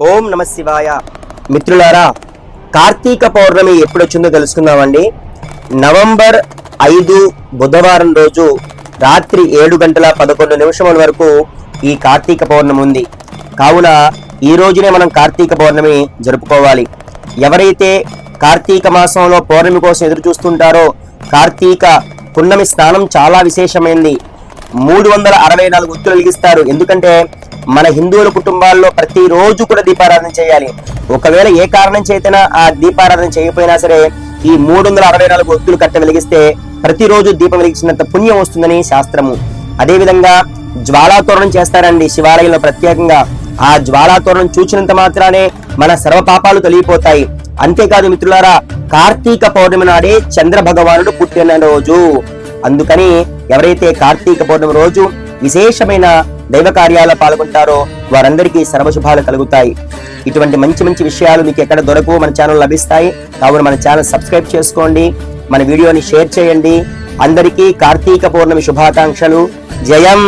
ఓం నమ శివాయ. మిత్రులారా, కార్తీక పౌర్ణమి ఎప్పుడొచ్చిందో తెలుసుకుందామండి. నవంబర్ 5 బుధవారం రోజు రాత్రి 7:11 వరకు ఈ కార్తీక పౌర్ణమి ఉంది. కావున ఈ రోజునే మనం కార్తీక పౌర్ణమి జరుపుకోవాలి. ఎవరైతే కార్తీక మాసంలో పౌర్ణమి కోసం ఎదురు చూస్తుంటారో, కార్తీక పున్నమి స్నానం చాలా విశేషమైంది. 364 ఒత్తులు వెలిగిస్తారు. ఎందుకంటే మన హిందువుల కుటుంబాల్లో ప్రతిరోజు కూడా దీపారాధన చేయాలి. ఒకవేళ ఏ కారణం చేతనా ఆ దీపారాధన చేయకపోయినా సరే, ఈ 364 ఒత్తులు కట్ట వెలిగిస్తే ప్రతిరోజు దీపం వెలిగించినంత పుణ్యం వస్తుందని శాస్త్రము. అదేవిధంగా జ్వాలాతోరణం చేస్తారండి శివాలయంలో ప్రత్యేకంగా. ఆ జ్వాలాతోరణం చూచినంత మాత్రానే మన సర్వ పాపాలు తొలగిపోతాయి. అంతేకాదు మిత్రులారా, కార్తీక పౌర్ణమి నాడే చంద్ర భగవానుడు పుట్టిన రోజు. అందుకని ఎవరైతే కార్తీక పౌర్ణమి రోజు విశేషమైన దైవ కార్యాల్లో పాల్గొంటారో వారందరికీ సర్వశుభాలు కలుగుతాయి. ఇటువంటి మంచి మంచి విషయాలు మీకు ఎక్కడ దొరకవు, మన ఛానల్ లభిస్తాయి. కావున మన ఛానల్ సబ్స్క్రైబ్ చేసుకోండి, మన వీడియోని షేర్ చేయండి. అందరికీ కార్తీక పౌర్ణమి శుభాకాంక్షలు. జయం.